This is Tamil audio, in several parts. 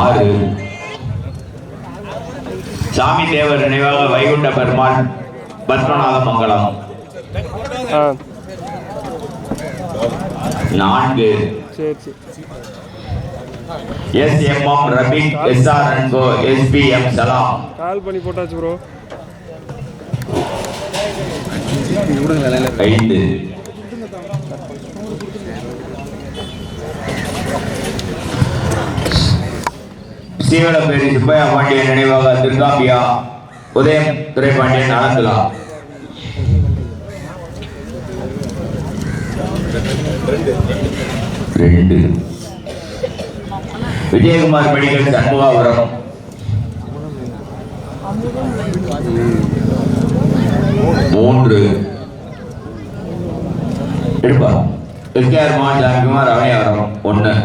6. சாமி தேவர் நினைவாக வைகுண்ட பெருமாள் பத்மநாத மங்கலம் 4. SMM ரபிக் SRNGO SPM சலாம் கால் பண்ணி போட்டாச்சு ப்ரோ. 5. சீவலப்பேரி சுப்பையா பாண்டியன் நினைவாக திருக்காம்பியா உதயம் துரைபாண்டியன் அனந்தலா 2. விஜயகுமார் மெடிக்கல் சண்முகாபுரம் 3. எடுப்பா SKR மோகன் ஜான்குமார் அவனியாரம் 1.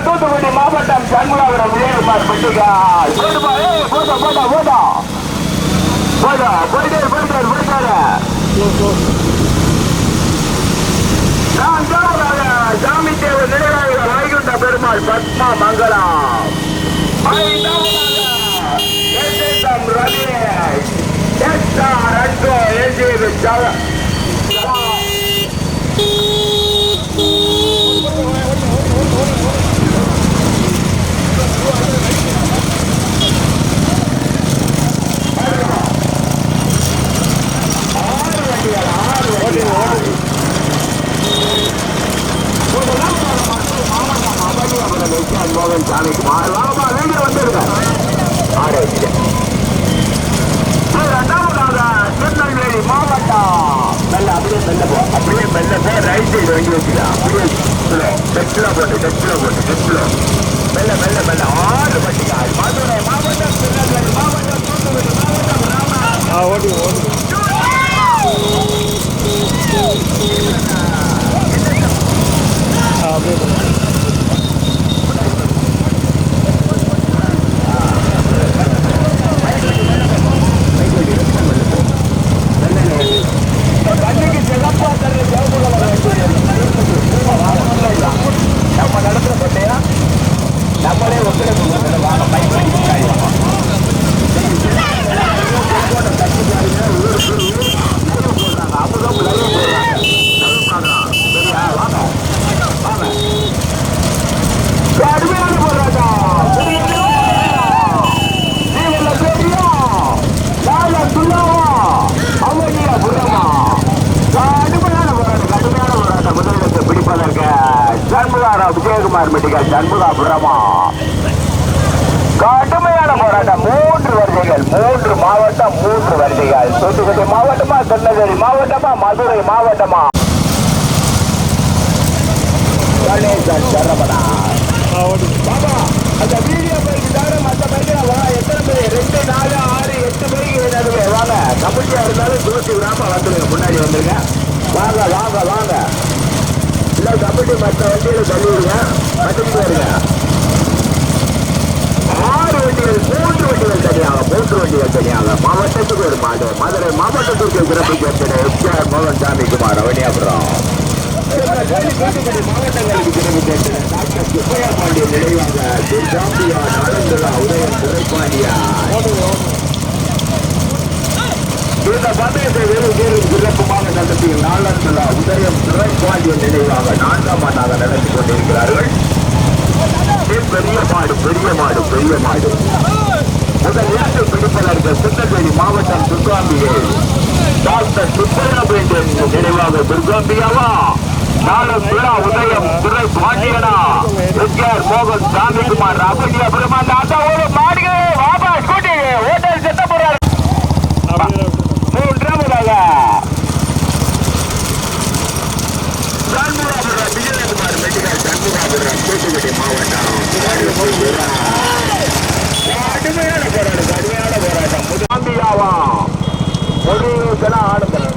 தூத்துக்குடி மாவட்டம் சண்முகாபுரம் விஜயகுமார் பட்டிகால் சாமி தேவர் நினைவாக வைகுண்ட பெருமாள் பத்மா மங்கலம் 5. மோகன் சாமிக்குமார் வீடியோ வந்துருங்க. 2வது திருநெல்வேலி மாவட்டம் அப்படியே மெல்ல ரைட் சைடு வாங்கி வச்சுக்கலாம். அப்படியே டெஸ்ட்ல போட்டு மெல்ல 6 பட்டிகால் மதுரை மாவட்டம் திருநெல்வேலி மாவட்டம் தூத்துக்குடி மாவட்டம் ராமநாதபுரம். நம்மளே ஒத்துழைப்பு அதற்கு சண்முகாராவ் விஜயகுமார் மெடிக்கல் சண்முகாபுரமா கடுமையான போராட்டம். 3 வரிசைகள், 3 மாவட்டம், 3 வரிசைகள். தூத்துக்குடி மாவட்டமா, திருநெல்வேலி மாவட்டமா, மதுரை மாவட்டமா? கணேசன் சரவணா பாபா அந்த வீடியோ பைக்கு தவிர மற்ற பைக்கு எத்தனை பேர் 2, 4, 6, 8 பேருக்கு நடுவே வாங்க. கமிட்டியா இருந்தாலும் தூசி விடாம வந்துருங்க, முன்னாடி வந்துருங்க. வாங்க வாங்க வாங்க. இல்ல கமிட்டி மற்ற வண்டியில தள்ளிடுங்க, வந்துட்டு வருங்க. 6 வண்டிகள், 3 வண்டிகள் தனியாக, 3 வண்டிகள் தனியாக. மாவட்டத்துக்கு ஒரு மாடு. மதுரை மாவட்டத்திற்கு சிறப்பு கேட்கிற எஸ்ஆர் மோகன் சாமிக்குமார் அவனியாபுரம். மாவட்டங்களுக்கு சிறப்பு கேட்கிற டாக்டர் சுப்பையா பாண்டியன் நினைவாக துர்காம்பியா நாளந்தலா உதயம் துரைப்பாண்டியா. இந்த பந்தயத்தை வெறும் சிறப்புமாக நடத்திய நாளந்தலா உதயம் துரைப்பாண்டியன் நினைவாக 4ஆம் ஆண்டாக நடத்தி கொண்டிருக்கிறார்கள். பெரிய மாடு, பெரிய மாடு, பெரிய மாடு. முதல் இடத்தை பிடிப்பதற்கு திருநெல்வேலி மாவட்டம் துர்காம்பிகை டாக்டர் சுப்பையா பாண்டியன் நினைவாக துர்காம்பியாவா, நாளந்தலா உதயம் துரை பாண்டியனா, எஸ்ஆர் மோகன் சாமிக்குமார் அவனியாபுரம். அந்த அத்தாவோட மாடுகளே வாபா ஸ்கூட்டி ஹோட்டல் செத்த போறாரு. 3ஆவதாக சண்முகாபுரம் விஜயகுமார் மெடிக்கல் சண்முகாபுரம் தூத்துக்குடி மாவட்டம். கடுமையான போராட்டம், கடுமையான போராட்டம். முதலாம்பியாவா முடிவுக்கென ஆடுகிறேன்.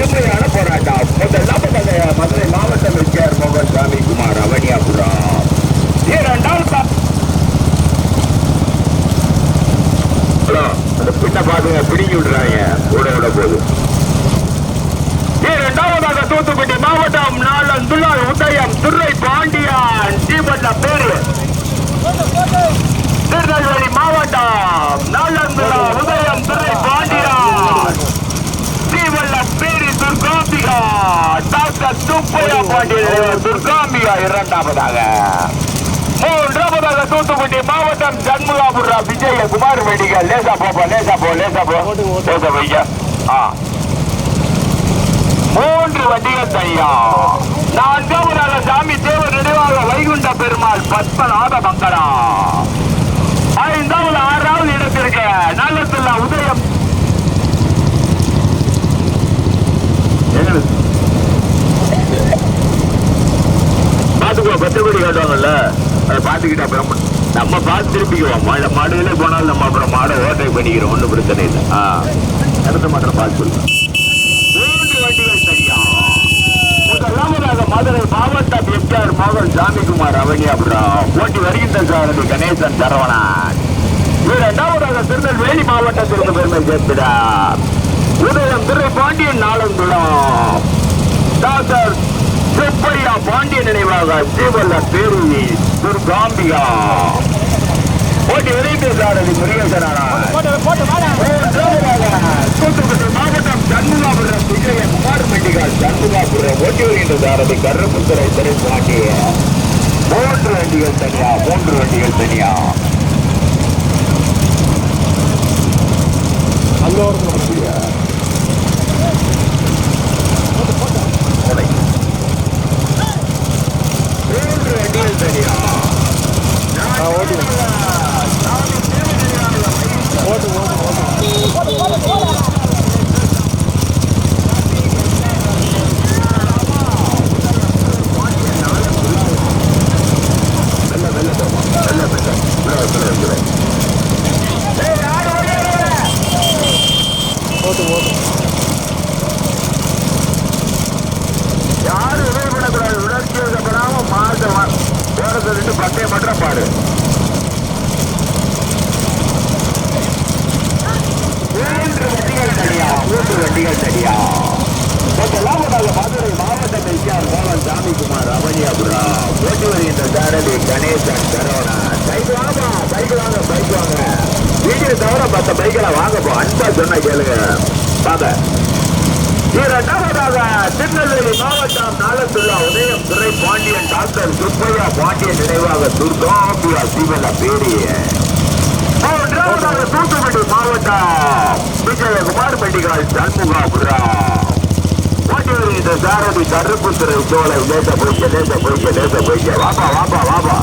கடுமையான போராட்டம். முதலாவதாக மதுரை மாவட்டம் எஸ்ஆர் மோகன் சாமிக்குமார் அவனியாபுரம். 2ஆவது பின்ன பாருங்க, பிடிங்கி விடுறாங்க கூட விட போது. 2ஆவதாக தூத்துக்குடி மாவட்டம் நாளந்தலா உதயம் துரை பாண்டியன் ஜீவன பேரு. திருநெல்வேலி மாவட்டம் நாளந்தலா உதயம் துரை பாண்டியன் ஜீவன பேரு துர்காம்பிகா டாக்டர் சுப்பையா பாண்டியன் துர்காம்பிகா. 2ஆவதாக 3ஆவதாக தூத்துக்குடி மாவட்டம் சண்முகாபுரம் விஜயகுமார் மெடிக்கல். லேசா போப்பா, லேசா போ, லேசா போ, லேசா போய்யா. 3 வண்டிகள் தையா. 4ஆவதாக சாமி தேவர் நினைவாக வைகுண்ட பெருமாள் பத்மநாத மங்களா. 5வது 6வது இடத்திற்கு நாளந்தலா உதயம். பாத்துக்கோ, பச்சைப்படி காட்டுவாங்கல்ல, அதை பாத்துக்கிட்டு அப்புறம் நம்ம பார்த்து திருப்பிக்குவோம். மாடுகளே போனாலும் நம்ம அப்புறம் மாடை ஓட்டை பண்ணிக்கிறோம், ஒன்றும் பிரச்சனை இல்லை. அடுத்த மாற்றம் பார்த்து 3 வண்டிகள் சரியா. முதலாவதாக மதுரை மாவட்டம் எம்ஜிஆர் மோகன் சாமிக்குமார் அவனியாபுரம் போட்டி வருகின்ற சாரதி கணேசன் சரவணன். இரண்டாவதாக திருநெல்வேலி மாவட்டத்திற்கு பெருமை சேர்க்கிறார் உதயம் திரு பாண்டியன் நாளங்குளம் டாக்டர் சுப்பையா பாண்டியன் நினைவாக ஸ்ரீவல்ல பேரி துர்காம்பிகா போட்டி விரைந்து சாரதி முருகேசனான. தூத்துக்குடி மாவட்டம் சண்முகாபுரம் விஜய குமார் மெட்டிகால் சண்முகாபுரம் போட்டி வருகின்ற சாரதி கருப்புத்துறை திரு பாண்டியன். 3 வண்டிகள் தனியா 3 வண்டிகள் தனியா. அங்க ஒரு யாரு உதவிப்படக்கூடாது. உணர்ச்சிப்படாம மாசம் போறது பட்டை மட்டும் பாரு. 3 வண்டிகள் தனியா 3 வண்டிகள் தனியா. முதலாவதாக மதுரை மாவட்டம் எம்ஜிஆர் மோகன் சாமிக்குமார் அவனியாபுரம் போட்டி வருகின்ற சாரதி கணேசன் சரவணன். பைக் வாங்க பைக் வாங்க பைக் வாங்க. வீடியோ தவிர 10 பைக்கெல்லாம் வாங்கப்போ அன்பா சொன்னா கேளுங்க வாங்க. இரண்டாவதாக திருநெல்வேலி மாவட்டம் நாளத்துள்ளா உதயம் துறை பாண்டியன் டாக்டர் சுப்பையா பாண்டியன் நினைவாக துர்காம்பியா சிவல பேரி. மூன்றாவதாக தூத்துக்குடி மாவட்டம் விஜயகுமார் மெட்டிகால் சண்முகாபுரம் போட்டி வருகின்ற சாரதி கருப்புத்துறை சோலை. லேச போய்க்க வாப்பா வாப்பா வாப்பா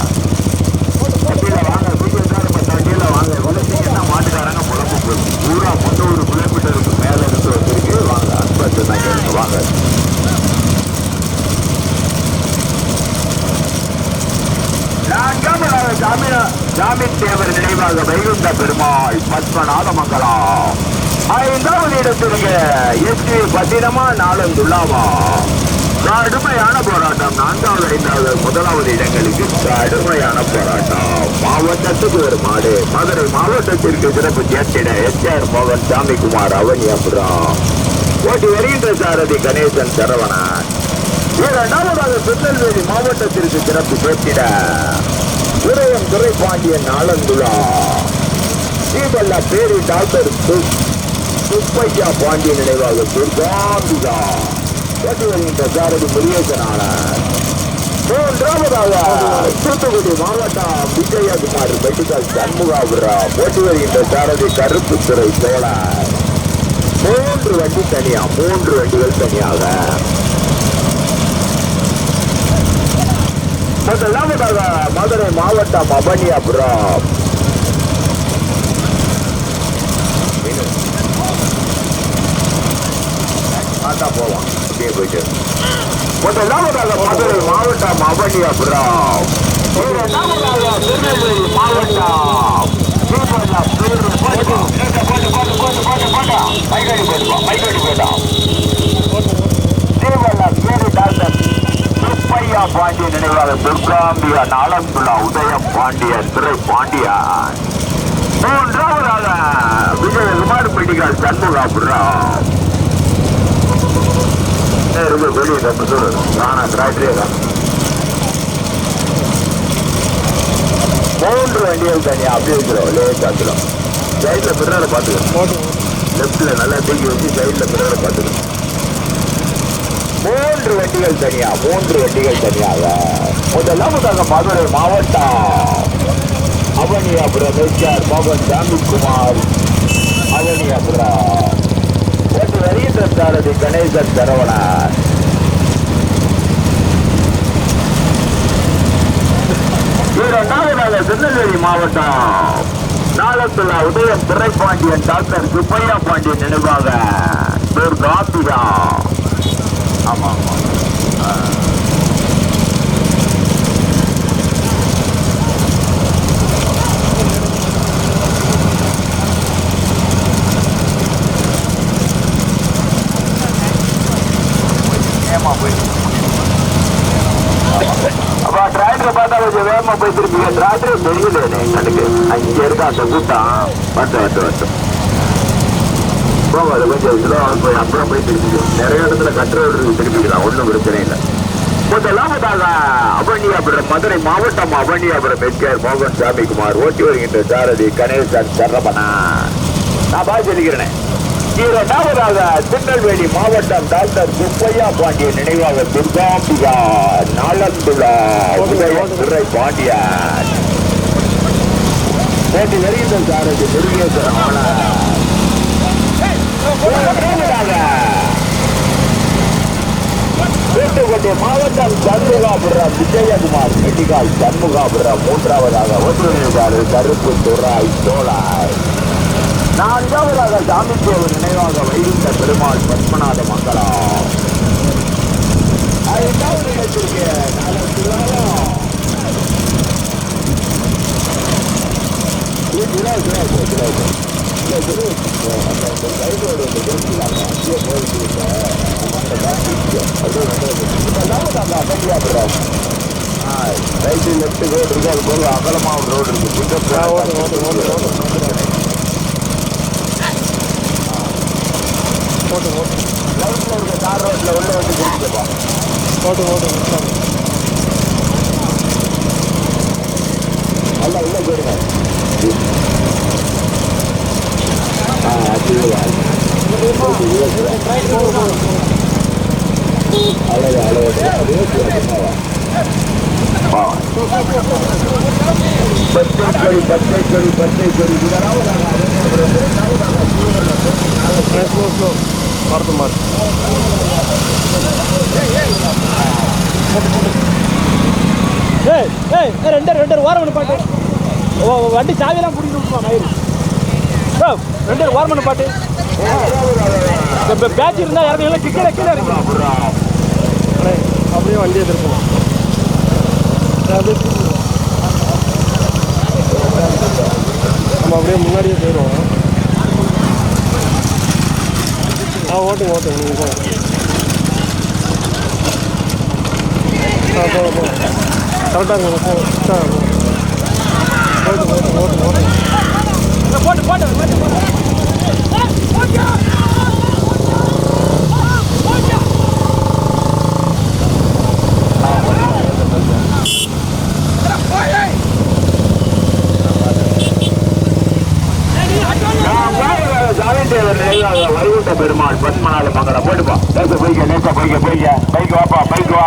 வண்டியில வாங்க. வண்டியில வாங்க. உலகீங்கன்னா மாட்டுக்காரங்க புலம்பு போகுது. பூரா 300 கிலோமீட்டருக்கு மேல இருந்து வந்திருக்கு. வாங்க அன்பு வாங்க. ஜாமீன் தேவர் நினைவாக வைகுண்ட பெருமாள் பத்மநாத மங்கலம். 5வது இடத்திற்கு எஸ்டி பத்திரமா நாளந்துள்ளாமா. கடுமையான போராட்டம். 4வது 5வது 1வது இடங்களுக்கு கடுமையான போராட்டம். மாவட்டத்துக்கு ஒரு மாடு. மதுரை மாவட்டத்திற்கு சிறப்பு சேர்த்திட எஸ்ஆர் மோகன் சாமிக்குமார் அவனியாபுரம் போட்டி வருகின்ற சாரதி கணேசன் சரவணன். இரண்டாவதாக திருநெல்வேலி மாவட்டத்திற்கு சிறப்பு சேர்த்திட உதயம் துறை பாண்டியன் நாளந்துளா ஸ்ரீவல்ல பேரி டாக்டர் சுப்பையா பாண்டியன் நினைவாக துர்காம்பிகா போட்டி வருகின்ற சாரதி முருகேசனான. மூன்றாவதாக தூத்துக்குடி மாவட்டம் விஜயகுமார் மெட்டிகால் சண்முகாபுரம் போட்டி வருகின்ற சாரதி கருப்புத்துறை சோழன். 3 வண்டி தனியா 3 வண்டிகள் தனியாக. முதலாவதாக மதுரை மாவட்டம் அவனியாபுரம் போவான் அப்படியே போயிட்டு. முதலாவதாக மதுரை மாவட்டம் அவனியாபுரம். திருநெல்வேலி மாவட்டம் சுப்பையா பாண்டியன் நினைவாக துர்காம்பியா நாளந்துள்ளா உதயம் பாண்டியன் துறை பாண்டியன். மூன்றாவதாக விஜயகுமார் மெட்டிகால் சண்முகாபுரம். வெளியே நானா டிராக்டரே தான். 3 வண்டிகள் தனியா அப்படியே இருக்கிறோம். லேசாத்துறோம். சைட்ல பிறரை பார்த்துக்கணும். லெப்ட்ல நல்லா தூக்கி வச்சு சைட்ல பிறரை பார்த்துக்கணும். 3 வண்டிகள் தனியா 3 வண்டிகள் தனியாக. முதலாவதாக மதுரை மாவட்டம் அவனியாபுரம் எஸ்ஆர் மோகன் சாமிக்குமார் அவனியாபுரம் போட்டு வருகின்ற சாரதி கணேசன் சரவணன். இரண்டாவதாக திருநெல்வேலி மாவட்டம் நாளத்துள்ள உதயம் துறை பாண்டியன் டாக்டர் சுப்பையா பாண்டியன் நினைவாக துர்காம்பிகா. ஆமா வேகமா போய் அப்ப டிராக்டரை பார்த்தா கொஞ்சம் வேகமா போய் திருப்பீங்க. டிராக்டர் தெரியல எனக்கு அங்க இருக்க அந்த கூட்டம் வந்து போங்க. அது கொஞ்சம் இதெல்லாம் போய் அப்புறம் போய் திருப்பிக்கும். நிறைய இடத்துல கட்டுரை திருப்பிக்கலாம், ஒன்றும் பிரச்சனை இல்லை. முதலாவதாக அவனியாபுரம் மதுரை மாவட்டம் அவனியாபுரம் எஸ்கேஆர் மோகன் சாமிக்குமார் ஓட்டி வருகின்ற சாரதி கணேசன் சரவணா. நான் பார்த்து சொல்லிக்கிறேன். இரண்டாவதாக திருநெல்வேலி மாவட்டம் டாக்டர் சுப்பையா பாண்டியன் நினைவாக துர்காம்பிகா நாளந்துலா துறை பாண்டியன் ஓட்டி வருகின்ற சாரதி முருகேஸ்வரன் ஆனார். தூத்துக்குடி மாவட்டம் சண்முகாபுரம் விஜயகுமார் மெடிகால் சண்முகாபுரம் மூன்றாவதாக ஒன்றிணைந்தார் கருப்பு துறாய் சோழாய். நான்காவதாக சாமித்தேவன் நினைவாக வைகுண்ட பெருமாள் பத்மநாத மங்கலம். ஐந்தாவது இடத்திற்கு ரைட்டு லெப்ட் ரோடு இருக்கு. அது போல அகலமாக ரோடு இருக்கு. தார் ரோட்ல உள்ள வந்து கொடுத்துப்பா. நல்லா உள்ள போயிருங்க. ரெண்டு வாரம் பாட்டு வண்டி சாவியெல்லாம் பிடிக்கிட்டு மயிறு 2 வாரம் பாட்டு பேட்ச் இருந்தா இறங்க கீழே கீழே இருக்கு. அப்படியே வண்டியை திருப்பணும். நம்ம அப்படியே முன்னாடியே போயிடுவோம். ஓட்டுங்க நீங்கள் போங்க. கரெக்டாக வைகுண்ட பெருமாள் பத்மநாத மங்கலம் போட்டுப்பா. போய்க்க பைக் வாப்பா, பைக் வா.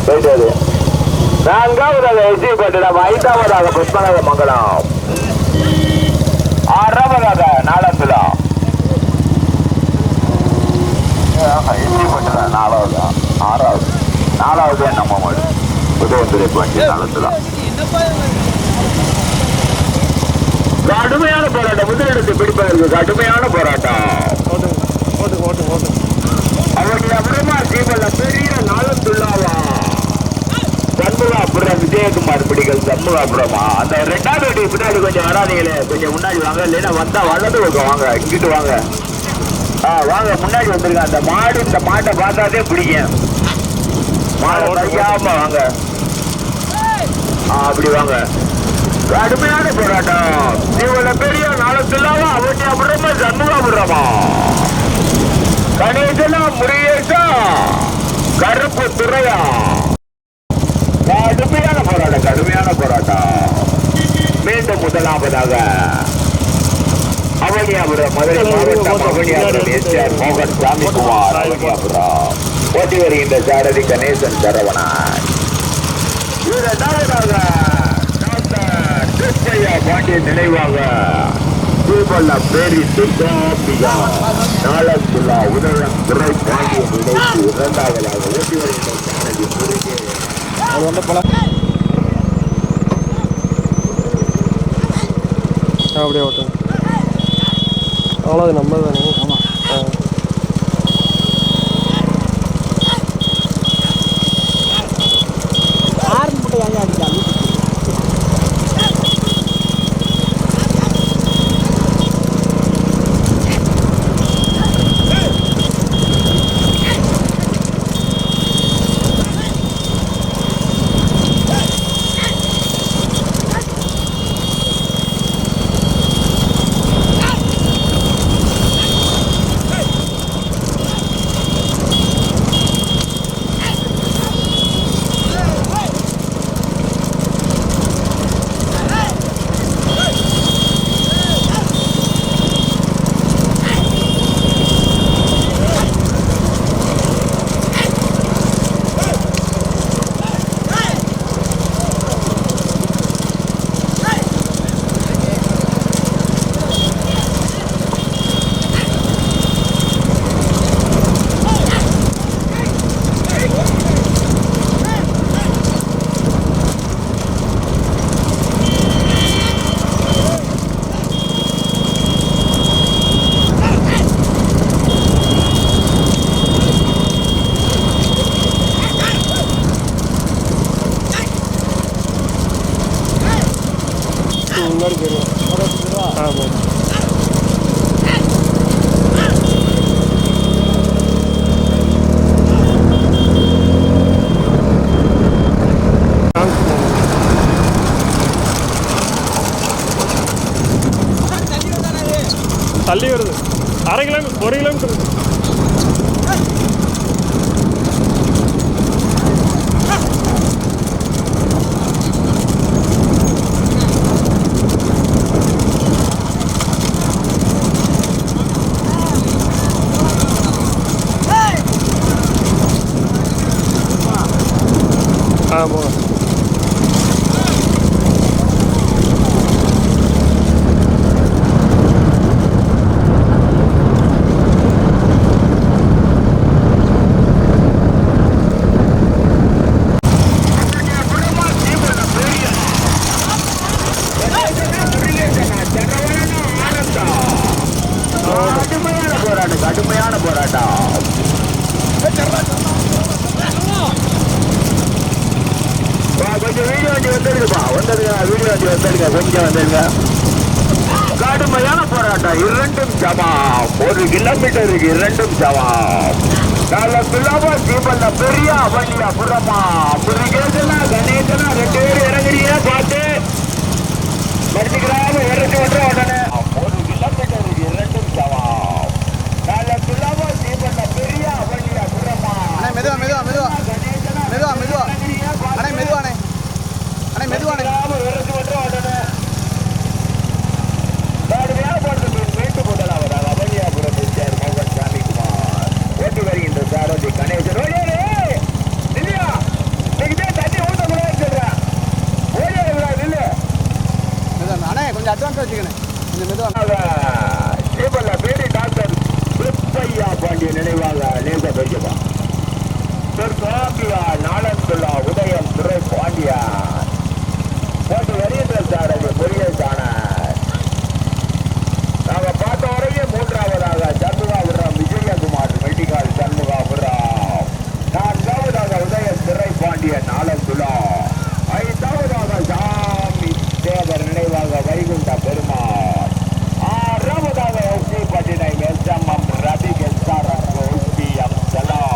போயிட்டாரு நான்காவதாக எஸ்சி பட்டினம், ஐந்தாவதாக பத்மநாத மங்கலம், ஆறாவதாக நாளந்துலா. எஸ்சி பட்டினம் நாலாவது நம்ம மாடு உதயந்துரை பாண்டி நாளந்துலா. கடுமையான போராட்டம், முதலிடத்தை பிடிப்பதற்கு கடுமையான போராட்டம். அவருடைய அப்புறமா சீமல்ல பெரிய நாளந்துள்ளாவா சண்முகாபுரம் விஜயகுமார் பிடிகள் சண்முகாபுரமா. அந்த 2வது வண்டி பின்னாடி கொஞ்சம் வராதீங்களே, கொஞ்சம் முன்னாடி வாங்க. இல்லைன்னா வந்தா வலது பக்கம் வாங்க, இங்கிட்டு வாங்க. வாங்க முன்னாடி வந்துருங்க. அந்த மாடு இந்த மாட்டை பார்த்தாதே பிடிக்கும். மாடை பறிக்காம வாங்க. அப்படி வாங்க. கடுமையான போராட்டம். இவள பெரிய நாளத்துலாவா அவட்டி அப்புறமா சண்முகாபுரமா கணேசனா முருகேசா கருப்பு துறையா. கடுமையான போராட்டம். மீண்டும் முதலாவதாக அவனியாபுரம் மதுரை மாவட்டம் அவனியாபுரம் எஸ்ஆர் மோகன் சாமிக்குமார் அவனியாபுரம் ஓட்டி வருகின்ற சாரதி கணேசன் சரவணன். இரண்டாவதாக பாண்டியன் நினைவாக பேரி துர்காம்பிகா நாளந்துலா உதயம் துறை பாண்டியன் நினைவு இரண்டாவதாக ஓட்டி வருகின்ற சாரதி முருகே. அப்படியே ஓட்டுங்க. அவ்வளோ நம்ம தானே. முன்னாடி போயிடுவோம். ஆமாம். தள்ளி வருது. 1/2 கிலோமீட்டர் 1 கிலோமீட்டர். ஆமாம். கடுமையான போராட்டம். கொஞ்சம் வீடியோ வண்டி வந்துருக்குப்பா. வீடியோ வண்டி வந்துருங்க. கொஞ்சம் வந்துருங்க. கடுமையான போராட்டம். 2ம் சமம். 1 கிலோமீட்டருக்கு 2ம் சமம். தீபல்ல பெரிய அவனியா புறமா முருகேசனா கணேசனா 2 பேரும் இறங்குறீங்க. பார்த்து மறுக்கிறாம இறச்சி விட்டுற உடனே 1 கிலோமீட்டருக்கு 2ம் சமம். தீபல்ல பெரிய அவனியா புறமா மெதுவா மெதுவா மெதுவா மெதுவா மெதுவா அண்ணே மெதுவானே அண்ணே மெதுவானே இறச்சி விட்டுற உடனே மீண்டும் முதலாவதாக அவனியாபுரம் மோகன் சாமிக்குமார் ஓட்டி வருகின்ற சாரதி கணேசன். இல்லையா தண்ணி ஊட்ட சொல்றேன். இல்ல அண்ணே கொஞ்சம் அட்வான்ஸ் வச்சுக்கணே. கொஞ்சம் மெதுவா. தீபல்ல பேரி டாக்டர் திருப்பையா பாண்டிய நினைவாக நேச பெரியப்பா சாமியா நாளந்துள்ளா உதயம் துறை பாண்டியா போட்டு வருகின்ற சாரதி பொரியசான நாங்க பார்த்த வரையும் 3ஆவதாக சண்முகாபுரம் விஜயகுமார் மெடிக்கல் சண்முகாபுரம். 4ஆவதாக உதயம் துறை பாண்டிய நாளந்துள்ளா. 5ஆவதாக சாமி தேவர் நினைவாக வைகுண்ட பெருமாள். 6ஆவதாக எஸ்சி பட்டினம் எஸ்எம்எம் ரவி எஸ்ஆர்எம் சலாம்.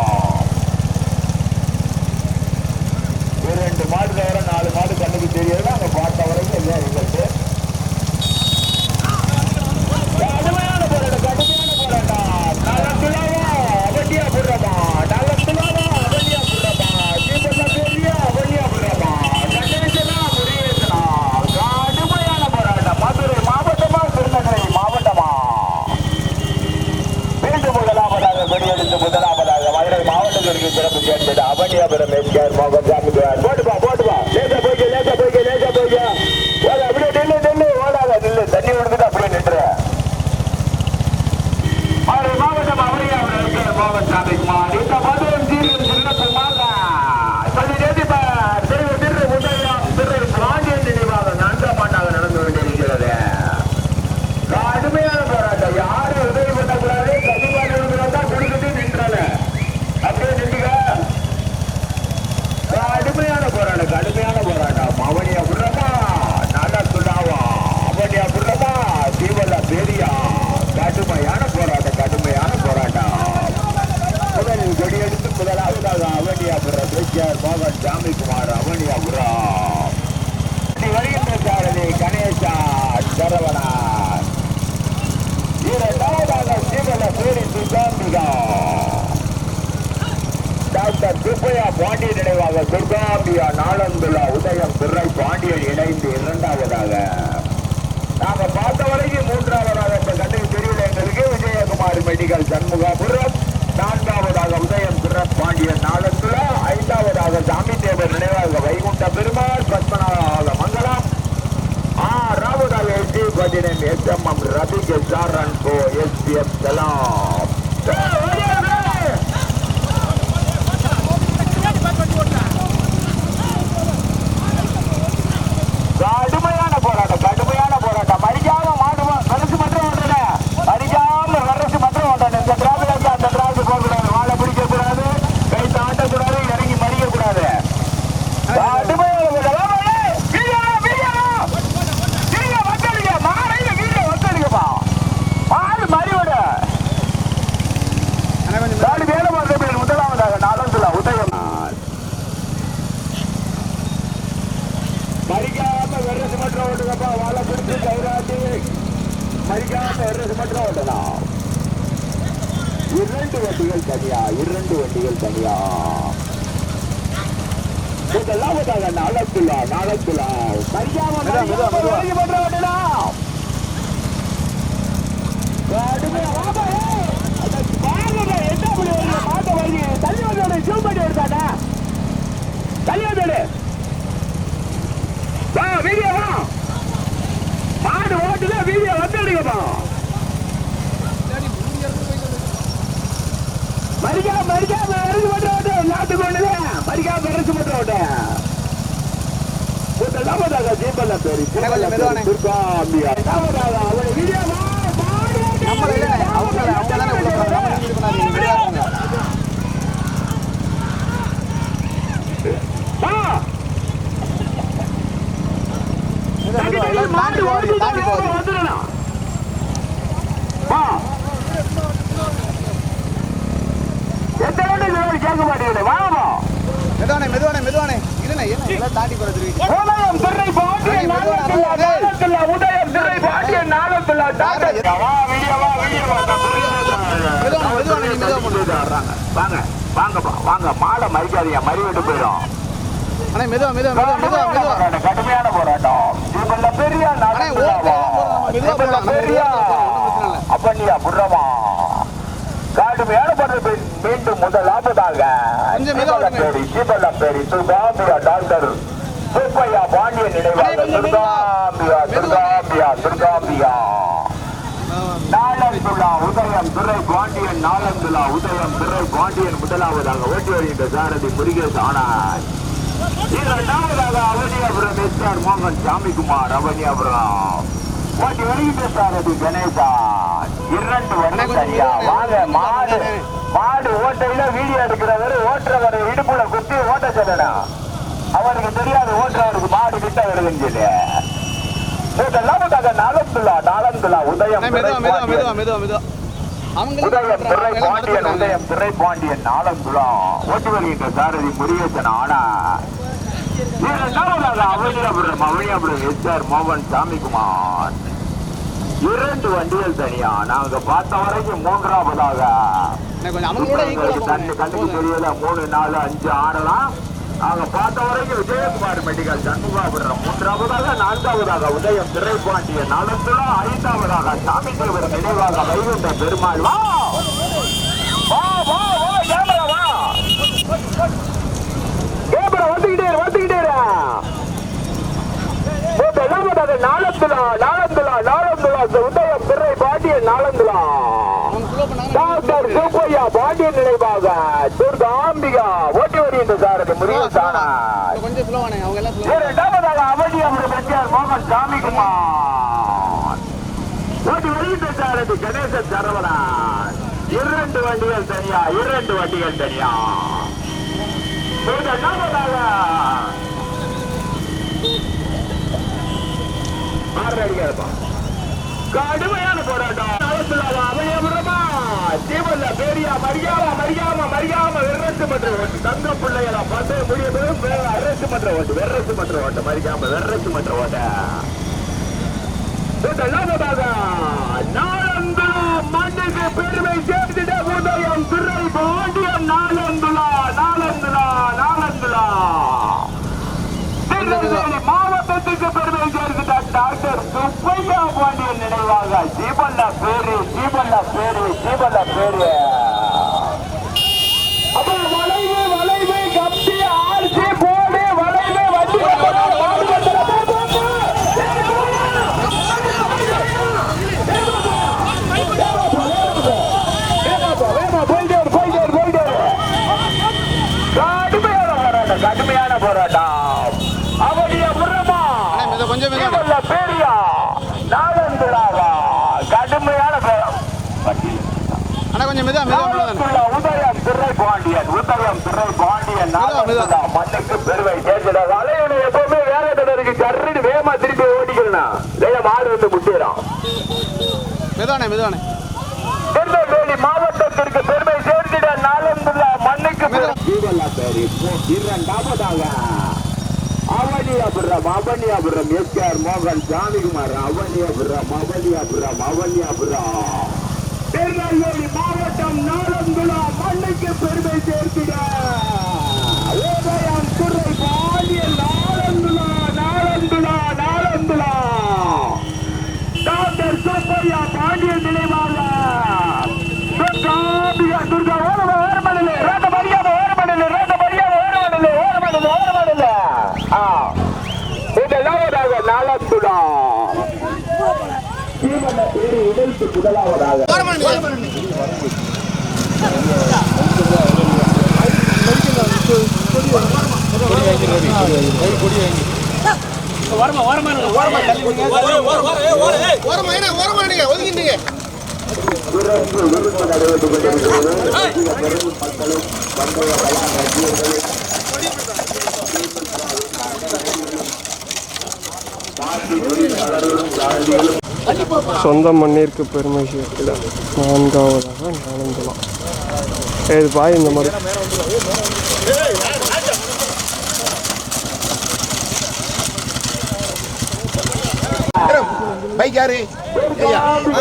2 மாடு தவிர 4 மாடு கண்ணுக்கு தெரியாது. நாங்க பார்த்த வரைக்கும் இல்லை எங்களுக்கு. கடுமையான போராட்டம். நல்லத்துலாவா அவனியா புறமா நல்லத்துலாவா அவனியா புறமா தீபல்ல பெரிய அவனியா புறமா கணேசனா முருகேசனா. கடுமையான போராட்டம். மதுரை மாவட்டமா திருநெல்வேலி மாவட்டமா? மீண்டும் முதலாவதாக கொடியெடுத்து முதலாவதாக மதுரை மாவட்டத்திற்கு சிறப்பு சேர்ந்தது அவனியாபுரம் எம்ஜிஆர் மோகன் சாமிக்குமார். போட்டுப்பா லேசா போய்க்க அப்படியே நில்லு ஓடாத நில்லு. தண்ணி விடுத்துட்டு அப்படியே நின்று மதுரை மாவட்டம் அவனியாபுரம் எம்ஜிஆர் மோகன் சாமிக்குமார். இந்த மதுரம் சீரியல் சிறப்புமாக திரு பாண்டியன் நினைவாக 4ஆம் ஆண்டாக நடந்து கொண்டிருக்கிறது. கடுமையான போராட்டம். யாரும் உதவி பண்ணக்கூடாது. கண்டிப்பாக குடிக்கிட்டு நின்றாங்க. அப்படியே நின்றுங்க. கடுமையான போராட்டம். அவனியா புறமா நல்லத்துலாவா அவனியா புறமா தீவல்ல பெரியா. கடுமையான போராட்டம். முதலில் கொடியெடுத்து முதலாவதாக அவனியாபுரம் எம்ஜிஆர் மோகன் சாமிக்குமார் அவனியாபுரம். வருகின்ற சாரதி கணேசா சரவணன். 2ஆவதாக தீவல்ல பேரி துர்காம்பிகா டாக்டர் சுப்பையா பாண்டியன் நினைவாக துர்காம்பியா நாளந்துள்ளா உதயம் துறை பாண்டியன் இணைந்து 2ஆவதாக. நாங்க பார்த்த வரைக்கும் 3ஆவதாக இந்த கண்ணுக்கு தெரியல எங்களுக்கு விஜயகுமார் மெடிக்கல் சண்முகாபுரம். 4ஆவதாக உதயம் துறை பாண்டியன் நாளந்துள்ளா. 5ஆவதாக சாமி தேவர் நினைவாக வைகுண்ட பெருமாள் பத்மநாத மங்கலம். 6ஆவதாக எஸ்சி பட்டினம் எஸ்எம்எம் ரவி எஸ்ஆர்என் எஸ்பிஎம் சலாம். கடுமையான போராட்டம். மறிக்காம மாடுவா வரசு மட்டும் ஓட்டல. மறிக்காம வரசு மட்டும் ஓட்டணும். இந்த டிராபிக் அந்த டிராபிக் போகக்கூடாது. வாழை பிடிக்க கூடாது. கை தாண்டக்கூடாது. இறங்கி மறிக்க கூடாது. கடுமையான மறிக்காம வெரசு மட்டும் ஓட்டுங்கப்பா. வாழை பிடிச்சி கைராட்டி மறிக்காம வெரசு மட்டும் ஓட்டலாம். 2 வண்டிகள் தனியா, 2 வண்டிகள் தனியா. முதலாவதாக நாளத்துலா மறிக்காம வெரசு மட்டும் ஓட்டலாம். மாடு ஓட்டுல வீடியோ வந்து எடுக்கப்பா. மறிக்காம வெரசு மட்டும் ஓட்டு. நாட்டுக்கு ஒண்ணுல மறிக்காம வெரசு மட்டும் ஓட்டு. முதலாவதாக ஜீபல்ல பேரி அவளை வீடியோவா நம்மள இல்ல அவங்க தானே உள்ள போறாங்க. இது பண்ணாதீங்க. தாண்டி போகுது. கேட்க மாட்டேங்குது. வாங்க மெதுவானே இருண்ணே என்ன தாண்டி போறது. உதயம் திரை பாண்டியன் நாளத்துல வாங்க மாலை மறிக்காதீங்க. மறி விட்டு போயிடும். கடுமையான போராட்டம். பெரிய அப்படியா புறமா கடுமையான போராட்டம். மீண்டும் முதலாவதாக சீபல்லப்பேரி துர்காம்பியா டாக்டர் சுப்பையா பாண்டியன் நினைவாக துர்காம்பியா நாளந்துலா உதயம் துறை பாண்டியன் உதயம் துறை பாண்டியன் முதலாவதாக ஓட்டி வருகின்ற சாரதி முருகேஷ் ஆனார். 2வது அவனியாபுரம் எஸ்ஆர் மோகன் சாமிக்குமார் அவனியாபுரம் ஓட்டி வருகின்ற சாரதி கணேசன். 2 வண்டி சரியா. வாங்க மாடு ஓட்டையில வீடியோ எடுக்கிறவர் ஓட்டுறவர் இடுப்புல குத்தி ஓட்ட சொல்லணும். அவருக்கு தெரியாது ஓட்டுறவருக்கு மாடு கிட்ட வருதுன்னு சொல்லி. நாளந்துலா உதயம் திரை பாண்டியன் நாளந்துலா ஓட்டி வருகின்ற சாரதி முருகேசன் ஆனா. 2வது அவனியாபுரம் எஸ்ஆர் மோகன் சாமிக்குமார். 2 வண்டிகள் தனியா. நாங்க பார்த்த வரைக்கும் 3வதாக கண்ணுக்கு தெரியல. 3, 4, 5 ஆடலாம். நாங்க பார்த்த வரைக்கும் விஜயகுமார் மெடிக்கல் சண்முகாபுரம் 3வதாக. 4வதாக உதயம் திரைப்பாண்டிய நாளத்துல. 5வதாக சாமி தேவர் நினைவாக வைகுண்ட பெருமாள். வா கேமரா வந்துகிட்டே நாளந்துலா உதயம் திரை பாண்டியன் நாளந்துலா டாக்டர் சுப்பையா பாண்டியன் நினைவாக துர்காம்பிகா ஓட்டி வருகின்ற சாரதி முருகேசன். 2வது அவனியாபுரம் எஸ்ஆர் மோகன் சாமிக்குமார் ஓட்டி வருகின்ற சாரதி கணேசன் சரவணன். 2 வண்டிகள் தனியா. 3வதாக கடுமையான போராட்டம். அவனியாபுரமா தீவல்ல பேரியா மறியாம வெர்ரசு மற்ற ஓட்டு. தங்க பிள்ளைகளா பார்த்து முடியும். அரசு மற்ற ஓட்டு வெர்ரசு மற்ற ஓட்டு மறிக்காம வெர்ரசு மற்ற ஓட்ட. 2வதாக நாளந்துலா மண்ணுக்கு பெருமை சேர்த்துட உதயம் துறை பாண்டியன் நாளந்துலா மாவட்டத்துக்கு பெருமை சேர்த்துட்ட டாக்டர் சுப்பையா பாண்டியன் நினைவாக ஜீபல்ல பேரு. அப்ப வளைவு கப்பி ஆர்சி போடு வளைவு வண்டி கடுமையான போராட்டம். அவனுடைய முறமா பேரியா நாளந்துலாவா கடுமையான உதயம் திரை பாண்டியன் மண்ணுக்கு பெருமை சேர்க்கிறார். அலையுடைய எப்பவுமே வேலை தொடருக்கு கருடு வேமா திருப்பி ஓடிக்கணும். மாடு வந்து முட்டிடும். திருநெல்வேலி மாவட்டத்திற்கு பெருமை சேர்த்திட நாளந்துலா மண்ணுக்கு 2வதாக அவனிய அவனியாபுரம் எஸ்கேஆர் மோகன் ஜாமிகுமார் அவனியாபுரம் திருநெல்வேலி மாவட்டம் நாலந்துலா மண்ணுக்கு பெருமை சேர்த்திட உதயம் துறை பாண்டியன் நாலந்துலா டாக்டர் சுப்பையா பாண்டியன் நினைவாக துர்கா ஓரமடலே ரேட்ட மரியாதை ஓரமடலே முதலாவதாக நாலந்துலா முதலாவதாக சொந்த மண்ணிற்கு பெருமை சேர்க்கல 4வதாக நாலந்துலா. இது பாய் இந்த மாதிரி பைக் யாரு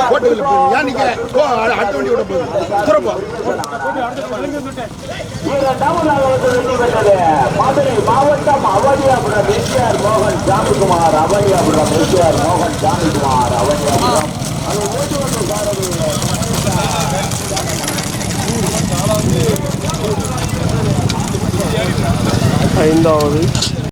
போட்டு ஏன் நிக்கிற அடுத்த வண்டி விட போகுது துறப்பா மதுரை மாவட்டம் அவனியாபுரம் எஸ்கேஆர் மோகன் ஜாமிகுமார் அவனியாபுரம் 5வது